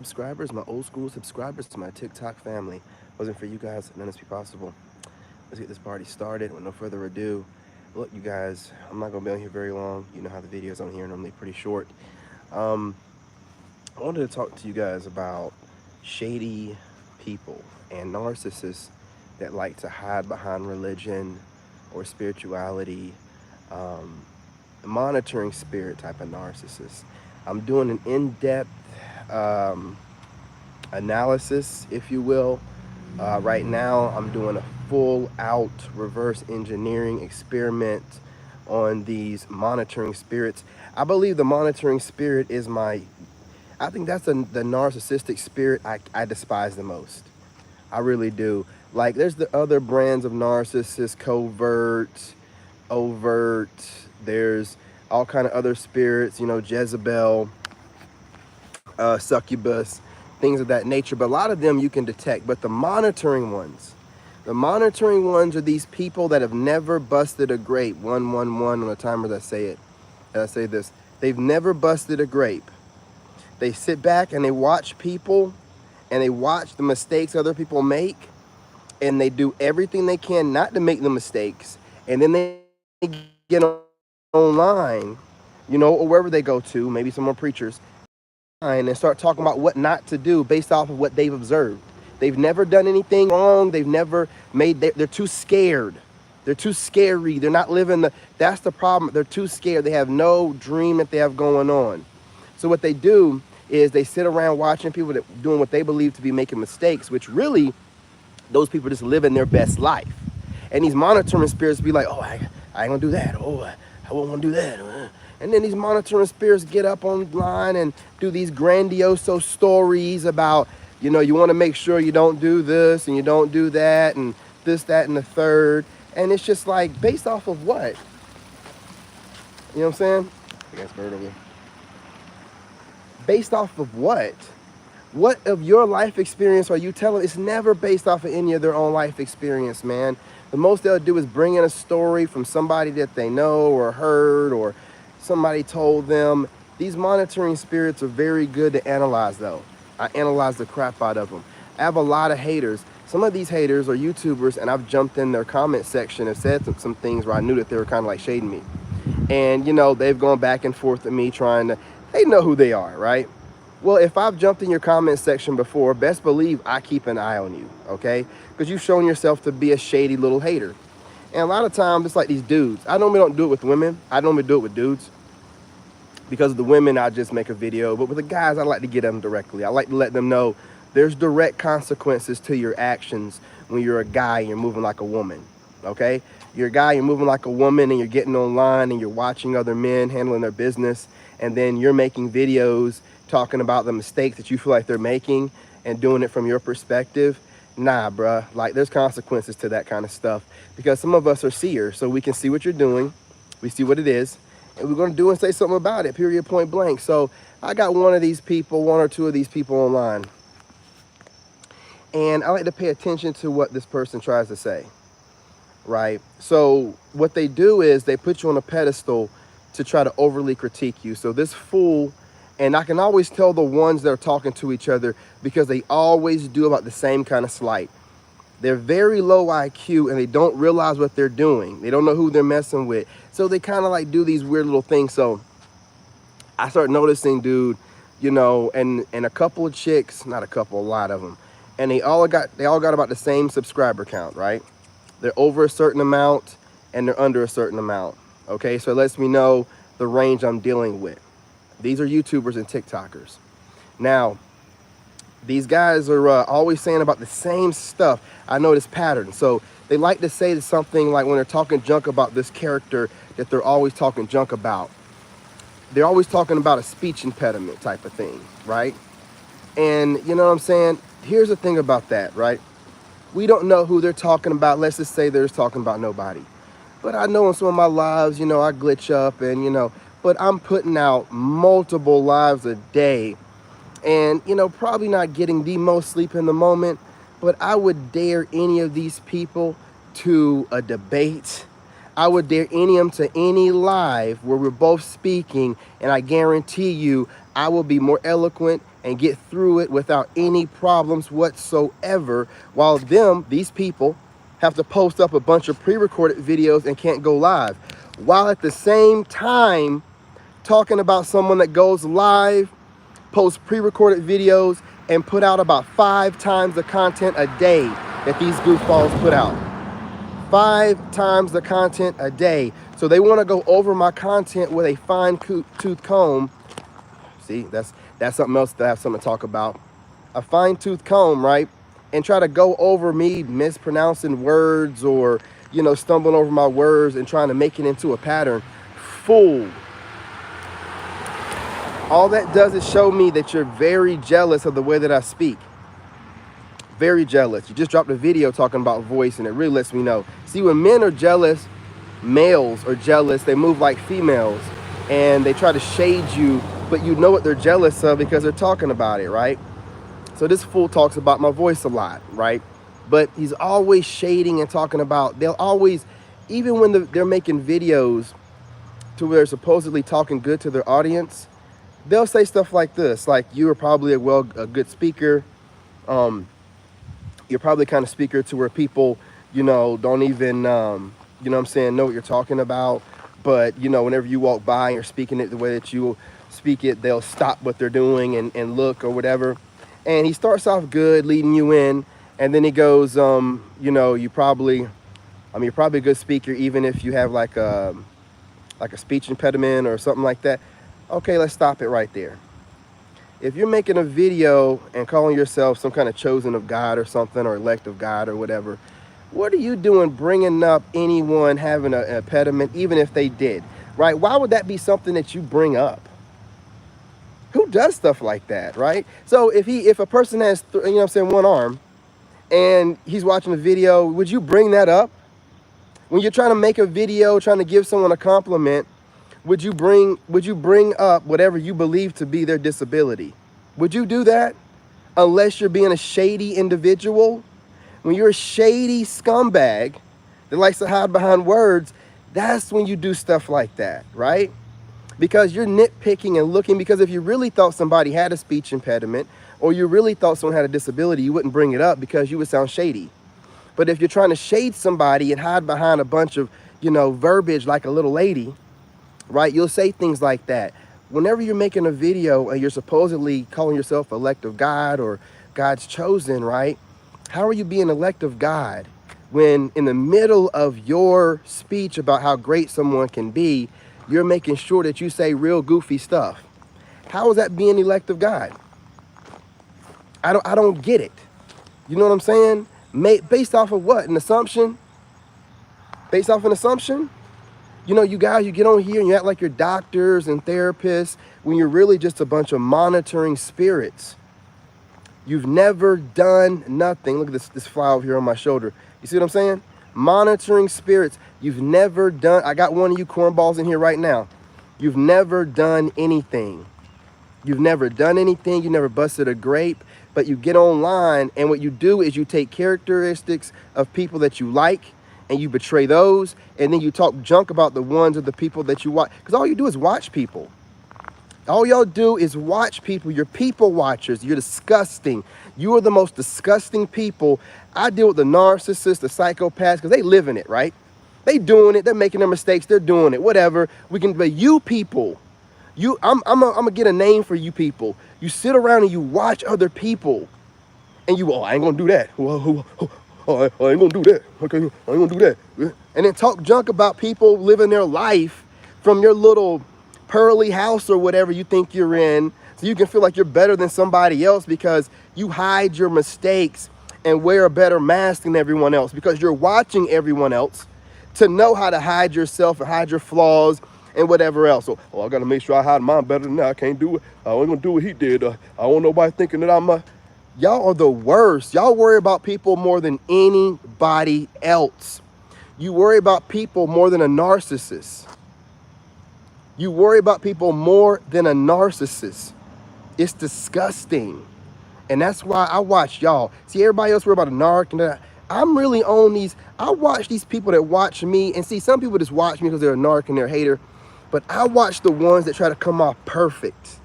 Subscribers, my old school subscribers to my TikTok family. Wasn't for you guys, none of this be possible. Let's get this party started with no further ado. Look, you guys, I'm not gonna be on here very long. You know how the videos on here are normally pretty short. Um, I wanted to talk to you guys about shady people and narcissists that like to hide behind religion or spirituality, um, monitoring spirit type of narcissists. I'm doing an in-depth um, analysis, if you will. Right now, I'm doing a full out reverse engineering experiment on these monitoring spirits. I believe the monitoring spirit is I think that's the narcissistic spirit I despise the most. I really do. Like, there's the other brands of narcissists, covert, overt, there's all kind of other spirits, Jezebel, succubus, things of that nature. But a lot of them you can detect. But the monitoring ones are these people that have never busted a grape. 111 on the timer that say it. And I say this. They've never busted a grape. They sit back and they watch people and they watch the mistakes other people make, and they do everything they can not to make the mistakes. And then they get online, or wherever they go to, maybe some more preachers, and start talking about what not to do based off of what they've observed. They've never done anything wrong. They've never they're too scared. They're too scary. They're not living that's the problem. They're too scared. They have no dream that they have going on. So what they do is they sit around watching people that doing what they believe to be making mistakes, which really those people just living their best life. And these monitoring spirits be like, oh, I ain't gonna do that. Oh, I won't want to do that. And then these monitoring spirits get up online and do these grandiose stories about, you want to make sure you don't do this and you don't do that and this, that, and the third. And it's just like, based off of what? You know what I'm saying? I guess bird over there. Based off of what? What of your life experience are you telling? It's never based off of any of their own life experience, man. The most they'll do is bring in a story from somebody that they know or heard or somebody told them. These monitoring spirits are very good to analyze, though. I analyze the crap out of them. I have a lot of haters. Some of these haters are YouTubers, and I've jumped in their comment section and said some things where I knew that they were kind of like shading me. And, they've gone back and forth with me they know who they are, right? Well, if I've jumped in your comment section before, best believe I keep an eye on you, okay? Because you've shown yourself to be a shady little hater. And a lot of times, it's like these dudes. I normally don't do it with women. I normally do it with dudes. Because of the women, I just make a video. But with the guys, I like to get them directly. I like to let them know there's direct consequences to your actions when you're a guy and you're moving like a woman, okay? You're a guy, you're moving like a woman, and you're getting online and you're watching other men handling their business, and then you're making videos talking about the mistakes that you feel like they're making and doing it from your perspective. Nah, bruh, like there's consequences to that kind of stuff, because some of us are seers, so we can see what you're doing, we see what it is, and we're going to do and say something about it, period, point blank. So I got one or two of these people online, and I like to pay attention to what this person tries to say, right? So what they do is they put you on a pedestal to try to overly critique you. So this fool, and I can always tell the ones that are talking to each other because they always do about the same kind of slight. They're very low IQ and they don't realize what they're doing. They don't know who they're messing with. So they kind of like do these weird little things. So I start noticing, dude, and a couple of chicks, not a couple, a lot of them, and they all got about the same subscriber count, right? They're over a certain amount and they're under a certain amount. Okay, so it lets me know the range I'm dealing with. These are YouTubers and TikTokers. Now, these guys are always saying about the same stuff. I know this pattern. So they like to say something like when they're talking junk about this character that they're always talking junk about. They're always talking about a speech impediment type of thing, right? And you know what I'm saying? Here's the thing about that, right? We don't know who they're talking about. Let's just say they're talking about nobody. But I know in some of my lives, I glitch up and, but I'm putting out multiple lives a day and, probably not getting the most sleep in the moment, but I would dare any of these people to a debate. I would dare any of them to any live where we're both speaking, and I guarantee you I will be more eloquent and get through it without any problems whatsoever, while these people, have to post up a bunch of pre-recorded videos and can't go live, while at the same time talking about someone that goes live, posts pre-recorded videos, and put out about 5 times the content a day that these goofballs put out. 5 times the content a day. So they want to go over my content with a fine-tooth comb. See, that's something else to have something to talk about. A fine-tooth comb, right? And try to go over me mispronouncing words, or, stumbling over my words and trying to make it into a pattern. Fool. All that does is show me that you're very jealous of the way that I speak. Very jealous. You just dropped a video talking about voice, and it really lets me know. See, when men are jealous, males are jealous, they move like females, and they try to shade you, but you know what they're jealous of because they're talking about it, right? So this fool talks about my voice a lot, right? But he's always shading and talking about, they'll always, even when they're making videos to where they're supposedly talking good to their audience, they'll say stuff like this, like, you are probably a good speaker. You're probably the kind of speaker to where people, don't even, know what you're talking about. But, whenever you walk by and you're speaking it the way that you speak it, they'll stop what they're doing and look or whatever. And he starts off good, leading you in. And then he goes, you're probably a good speaker, even if you have like a speech impediment or something like that. Okay, let's stop it right there. If you're making a video and calling yourself some kind of chosen of God or something, or elect of God or whatever, what are you doing bringing up anyone having an impediment, even if they did, right? Why would that be something that you bring up? Who does stuff like that, right? So if a person has, one arm, and he's watching a video, would you bring that up? When you're trying to make a video, trying to give someone a compliment, would you bring up whatever you believe to be their disability? Would you do that? Unless you're being a shady individual. When you're a shady scumbag that likes to hide behind words, that's when you do stuff like that, right? Because you're nitpicking and looking, because if you really thought somebody had a speech impediment, or you really thought someone had a disability, you wouldn't bring it up because you would sound shady. But if you're trying to shade somebody and hide behind a bunch of, verbiage like a little lady, right? You'll say things like that. Whenever you're making a video and you're supposedly calling yourself elect of God or God's chosen, right? How are you being elect of God when in the middle of your speech about how great someone can be, you're making sure that you say real goofy stuff? How is that being elect of God? I don't get it. You know what I'm saying? Based off of what? An assumption? Based off an assumption? You guys, you get on here and you act like you're doctors and therapists when you're really just a bunch of monitoring spirits. You've never done nothing. Look at this fly over here on my shoulder. You see what I'm saying? Monitoring spirits. You've never done, I got one of you cornballs in here right now. You've never done anything. You've never done anything. You never busted a grape, but you get online, and what you do is you take characteristics of people that you like, and you betray those, and then you talk junk about the ones of the people that you watch. Because all you do is watch people. All y'all do is watch people. You're people watchers. You're disgusting. You are the most disgusting people. I deal with the narcissists, the psychopaths, because they live in it, right? They doing it. They're making their mistakes. They're doing it. Whatever. But you people, I'm gonna get a name for you people. You sit around and you watch other people, and I ain't gonna do that. I ain't gonna do that. Okay, I ain't gonna do that. And then talk junk about people living their life from your little pearly house or whatever you think you're in, so you can feel like you're better than somebody else because you hide your mistakes and wear a better mask than everyone else because you're watching everyone else to know how to hide yourself and hide your flaws and whatever else. So, I gotta make sure I hide mine better than that. I can't do it. I ain't gonna do what he did. I don't want nobody thinking that I'm a... Y'all are the worst. Y'all worry about people more than anybody else. You worry about people more than a narcissist. You worry about people more than a narcissist. It's disgusting. And that's why I watch y'all. See, everybody else worry about a narc and that. I'm really on these. I watch these people that watch me, and see, some people just watch me because they're a narc and they're a hater, but I watch the ones that try to come off perfect,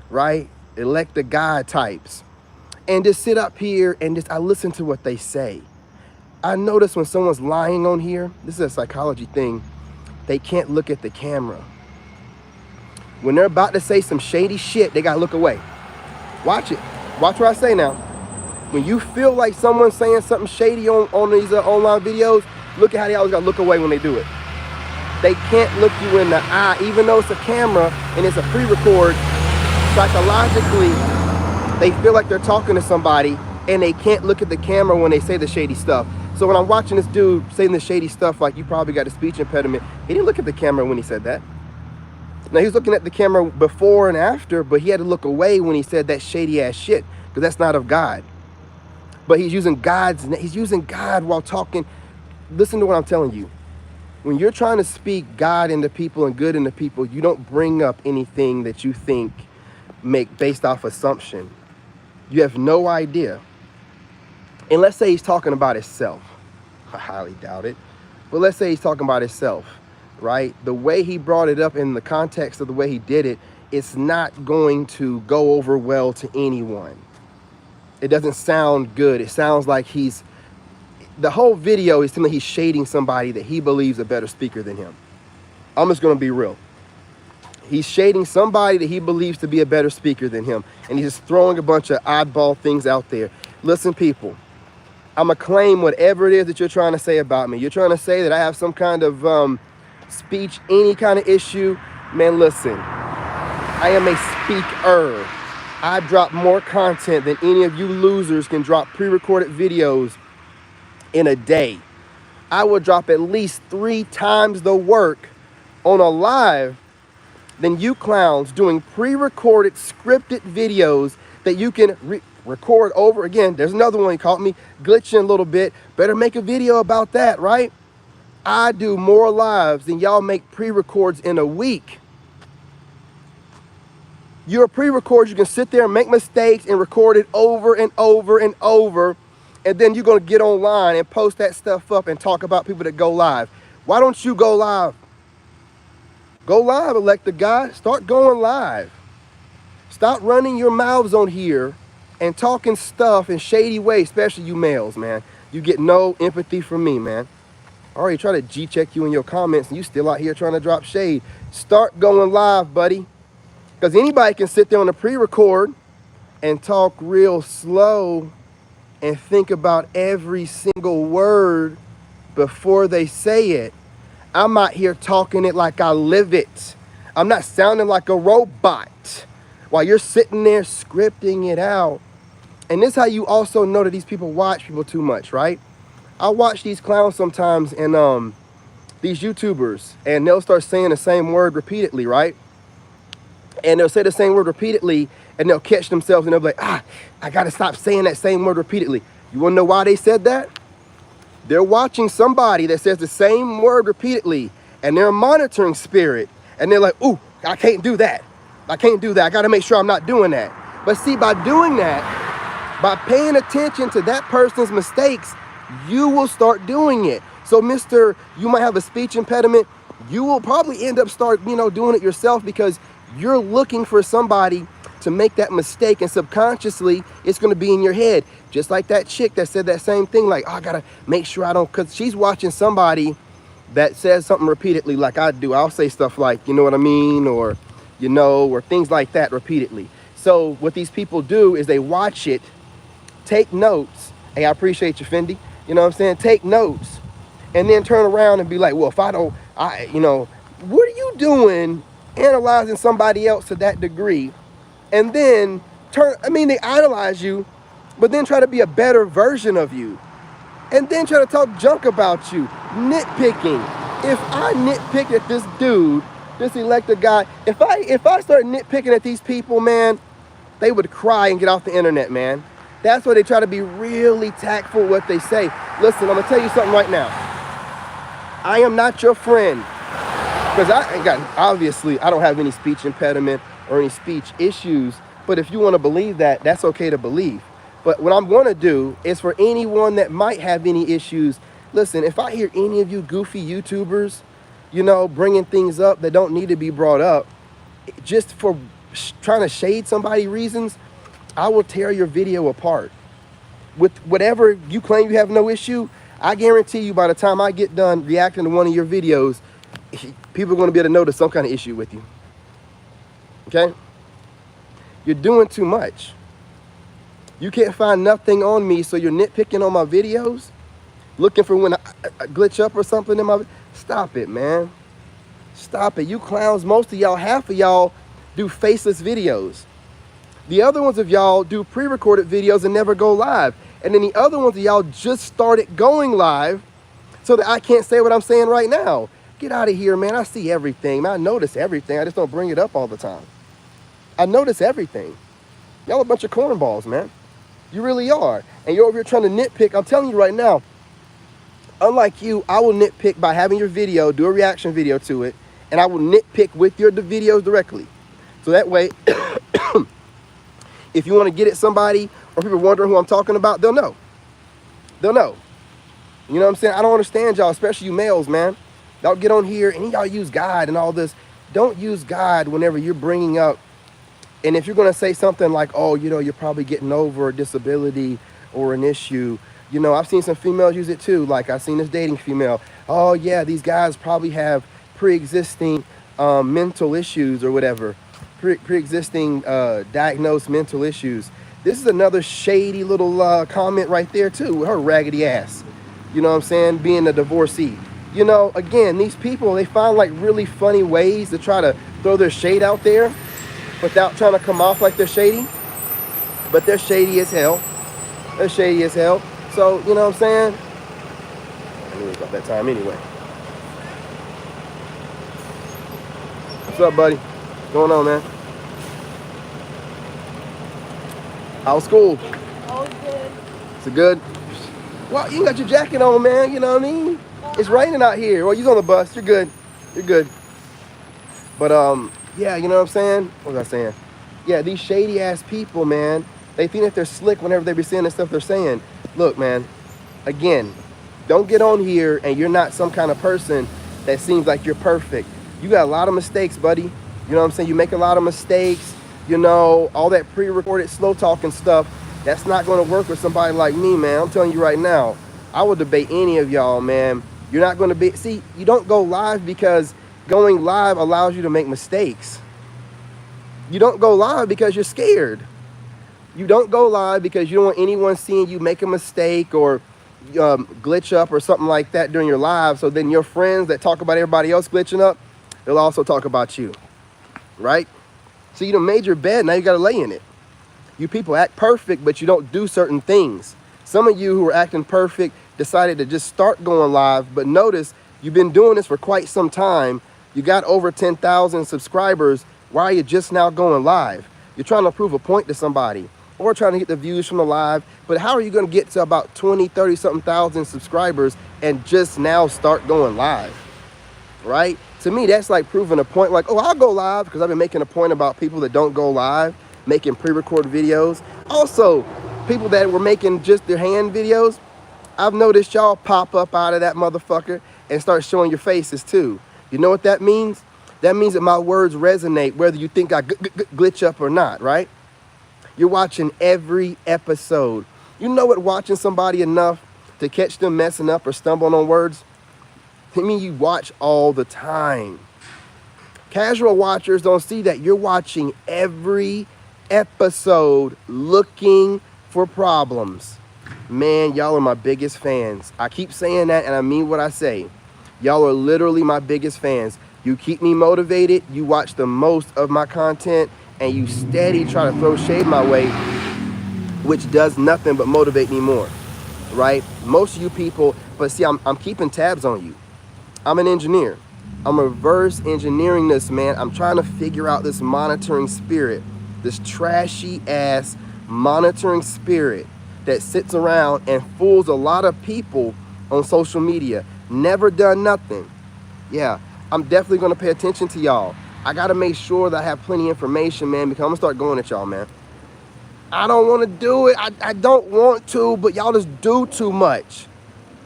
right? Elect the God types, and just sit up here and just I listen to what they say. I notice when someone's lying on here, this is a psychology thing, they can't look at the camera. When they're about to say some shady shit, they gotta look away. Watch it. Watch what I say now. When you feel like someone's saying something shady on these online videos, look at how they always gotta look away when they do it. They can't look you in the eye, even though it's a camera and it's a pre-record. Psychologically, they feel like they're talking to somebody and they can't look at the camera when they say the shady stuff. So when I'm watching this dude saying the shady stuff, like you probably got a speech impediment, he didn't look at the camera when he said that. Now he was looking at the camera before and after, but he had to look away when he said that shady ass shit, because that's not of God. But he's using God while talking. Listen to what I'm telling you. When you're trying to speak God into people and good into people, you don't bring up anything that you think make based off assumption. You have no idea. And let's say he's talking about himself. I highly doubt it. But let's say he's talking about himself, right? The way he brought it up in the context of the way he did it, it's not going to go over well to anyone. It doesn't sound good. It sounds like the whole video is he's shading somebody that he believes a better speaker than him. I'm just going to be real. He's shading somebody that he believes to be a better speaker than him. And he's just throwing a bunch of oddball things out there. Listen, people, I'm going to claim whatever it is that you're trying to say about me. You're trying to say that I have some kind of speech, any kind of issue. Man, listen, I am a speaker. I drop more content than any of you losers can drop pre-recorded videos in a day. I will drop at least 3 times the work on a live than you clowns doing pre-recorded scripted videos that you can record over again. There's another one, he caught me glitching a little bit. Better make a video about that, right? I do more lives than y'all make pre-records in a week. You're a pre-record, you can sit there and make mistakes and record it over and over and over, and then you're going to get online and post that stuff up and talk about people that go live. Why don't you go live? Go live, elect the guy. Start going live. Stop running your mouths on here and talking stuff in shady ways, especially you males, man. You get no empathy from me, man. I already try to G-check you in your comments, and you still out here trying to drop shade. Start going live, buddy. Because anybody can sit there on a pre-record and talk real slow and think about every single word before they say it. I'm out here talking it like I live it. I'm not sounding like a robot while you're sitting there scripting it out. And this is how you also know that these people watch people too much, right? I watch these clowns sometimes and these YouTubers, and they'll start saying the same word repeatedly, right? And they'll say the same word repeatedly, and they'll catch themselves, and they'll be like, I got to stop saying that same word repeatedly. You want to know why they said that? They're watching somebody that says the same word repeatedly, and they're monitoring spirit, and they're like, ooh, I can't do that. I can't do that. I got to make sure I'm not doing that. But see, by doing that, by paying attention to that person's mistakes, you will start doing it. So, Mr., you might have a speech impediment. You will probably end up doing it yourself, because you're looking for somebody to make that mistake, and subconsciously it's going to be in your head, just like that chick that said that same thing, like, I gotta make sure I don't, because she's watching somebody that says something repeatedly like I do. I'll say stuff like, you know what I mean, or or things like that repeatedly. So what these people do is they watch it, take notes. Hey, I appreciate you, Fendi. You know what I'm saying? Take notes, and then turn around and be like, well, if I don't, what are you doing analyzing somebody else to that degree? And then they idolize you, but then try to be a better version of you. And then try to talk junk about you. Nitpicking. If I nitpicked at this dude, this elected guy, if I start nitpicking at these people, man, they would cry and get off the internet, man. That's why they try to be really tactful what they say. Listen, I'm going to tell you something right now. I am not your friend. Because obviously, I don't have any speech impediment or any speech issues. But if you want to believe that, that's okay to believe. But what I'm going to do is for anyone that might have any issues, listen, if I hear any of you goofy YouTubers, you know, bringing things up that don't need to be brought up, just for trying to shade somebody reasons, I will tear your video apart. With whatever you claim you have no issue, I guarantee you by the time I get done reacting to one of your videos, people are going to be able to notice some kind of issue with you. Okay? You're doing too much. You can't find nothing on me, so you're nitpicking on my videos, looking for when I glitch up or something in my... Stop it, man. Stop it. You clowns, most of y'all, half of y'all do faceless videos. The other ones of y'all do pre-recorded videos and never go live. And then the other ones of y'all just started going live so that I can't say what I'm saying right now. Get out of here, man. I see everything, man. I notice everything. I just don't bring it up all the time. I notice everything. Y'all a bunch of cornballs, man. You really are. And you're over here trying to nitpick. I'm telling you right now, unlike you, I will nitpick by having your video, do a reaction video to it, and I will nitpick with your videos directly. So that way, if you want to get at somebody or people wondering who I'm talking about, they'll know. They'll know. You know what I'm saying? I don't understand y'all, especially you males, man. Y'all get on here and y'all use God and all this. Don't use God whenever you're bringing up. And if you're going to say something like, oh, you know, you're probably getting over a disability or an issue. You know, I've seen some females use it too. Like I've seen this dating female. Oh, yeah, these guys probably have pre-existing mental issues or whatever. Pre-existing diagnosed mental issues. This is another shady little comment right there too, with her raggedy ass. You know what I'm saying? Being a divorcee. You know, again, these people, they find like really funny ways to try to throw their shade out there without trying to come off like they're shady. But they're shady as hell. They're shady as hell. So, you know what I'm saying? I knew it was about that time anyway. What's up, buddy? What's going on, man? How's school? All good. Is it good? Well, you got your jacket on, man. You know what I mean? It's raining out here. Well, you're on the bus. You're good. You're good. But, yeah, you know what I'm saying? What was I saying? Yeah, these shady-ass people, man, they think that they're slick whenever they be saying the stuff they're saying. Look, man, again, don't get on here and you're not some kind of person that seems like you're perfect. You got a lot of mistakes, buddy. You know what I'm saying? You make a lot of mistakes. You know, all that pre-recorded slow talking stuff, that's not going to work with somebody like me, man. I'm telling you right now, I will debate any of y'all, man. You're not going to be... See, you don't go live because going live allows you to make mistakes. You don't go live because you're scared. You don't go live because you don't want anyone seeing you make a mistake or glitch up or something like that during your live. So then your friends that talk about everybody else glitching up, they'll also talk about you, right? So you done made your bed, now you got to lay in it. You people act perfect, but you don't do certain things. Some of you who are acting perfect decided to just start going live, but notice you've been doing this for quite some time. You got over 10,000 subscribers. Why are you just now going live? You're trying to prove a point to somebody or trying to get the views from the live. But how are you going to get to about 20, 30 something thousand subscribers and just now start going live? Right? To me, that's like proving a point like, oh, I'll go live because I've been making a point about people that don't go live, making pre-recorded videos. Also, people that were making just their hand videos, I've noticed y'all pop up out of that motherfucker and start showing your faces too. You know what that means? That means that my words resonate whether you think I glitch up or not, right? You're watching every episode. You know what watching somebody enough to catch them messing up or stumbling on words? I mean, you watch all the time. Casual watchers don't see that. You're watching every episode looking for problems. Man, y'all are my biggest fans. I keep saying that and I mean what I say. Y'all are literally my biggest fans. You keep me motivated. You watch the most of my content and you steady try to throw shade my way, which does nothing but motivate me more, right? Most of you people, but see, I'm keeping tabs on you. I'm an engineer. I'm reverse engineering this, man. I'm trying to figure out this monitoring spirit, this trashy ass monitoring spirit that sits around and fools a lot of people on social media. Never done nothing. Yeah, I'm definitely going to pay attention to y'all. I got to make sure that I have plenty of information, man, because I'm going to start going at y'all, man. I don't want to do it. I don't want to, but y'all just do too much.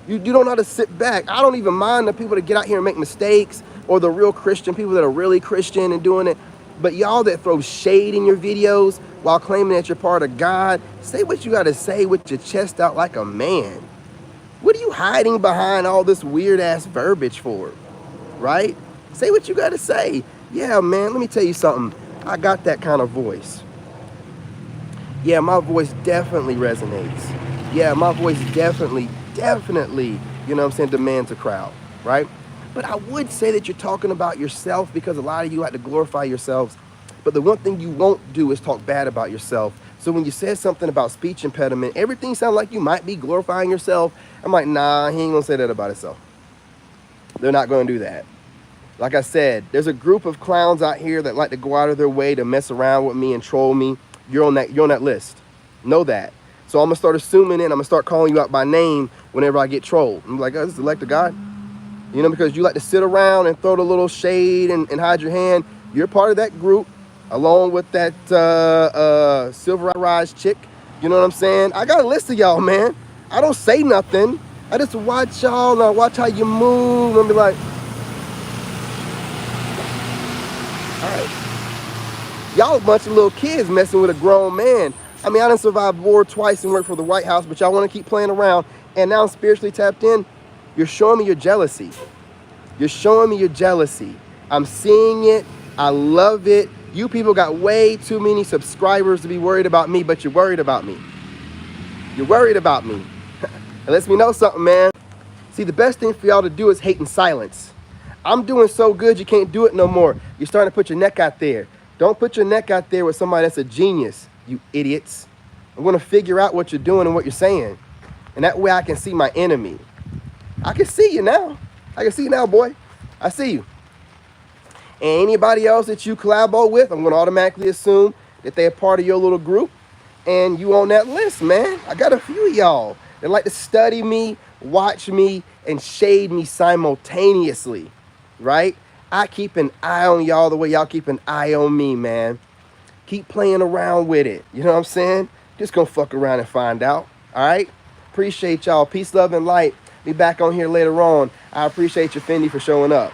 You don't know how to sit back. I don't even mind the people that get out here and make mistakes, or the real Christian people that are really Christian and doing it. But y'all that throw shade in your videos while claiming that you're part of God, say what you got to say with your chest out like a man. What are you hiding behind all this weird ass verbiage for? Right? Say what you got to say. Yeah, man, let me tell you something. I got that kind of voice. Yeah, my voice definitely resonates. Yeah, my voice definitely, you know what I'm saying, demands a crowd, right? But I would say that you're talking about yourself, because a lot of you like to glorify yourselves. But the one thing you won't do is talk bad about yourself. So when you said something about speech impediment, everything sounds like you might be glorifying yourself. I'm like, nah, he ain't gonna say that about himself. They're not gonna do that. Like I said, there's a group of clowns out here that like to go out of their way to mess around with me and troll me. You're on that list. Know that. So I'm gonna start assuming it, and I'm gonna start calling you out by name whenever I get trolled. I'm like, oh, this is elect of God. You know, because you like to sit around and throw the little shade and hide your hand. You're part of that group, along with that silverized chick. You know what I'm saying? I got a list of y'all, man. I don't say nothing. I just watch y'all, and I watch how you move, and be like, all right. Y'all a bunch of little kids messing with a grown man. I mean, I done survived war twice and worked for the White House, but y'all want to keep playing around, and now I'm spiritually tapped in. You're showing me your jealousy. You're showing me your jealousy. I'm seeing it. I love it. You people got way too many subscribers to be worried about me, but you're worried about me. You're worried about me. It lets me know something, man. See, the best thing for y'all to do is hate in silence. I'm doing so good you can't do it no more. You're starting to put your neck out there. Don't put your neck out there with somebody that's a genius, you idiots. I'm going to figure out what you're doing and what you're saying. And that way I can see my enemy. I can see you now. I can see you now, boy. I see you. And anybody else that you collabo with, I'm going to automatically assume that they're part of your little group. And you on that list, man. I got a few of y'all that like to study me, watch me, and shade me simultaneously, right? I keep an eye on y'all the way y'all keep an eye on me, man. Keep playing around with it. You know what I'm saying? Just gonna fuck around and find out. All right? Appreciate y'all. Peace, love, and light. Be back on here later on. I appreciate you, Fendi, for showing up.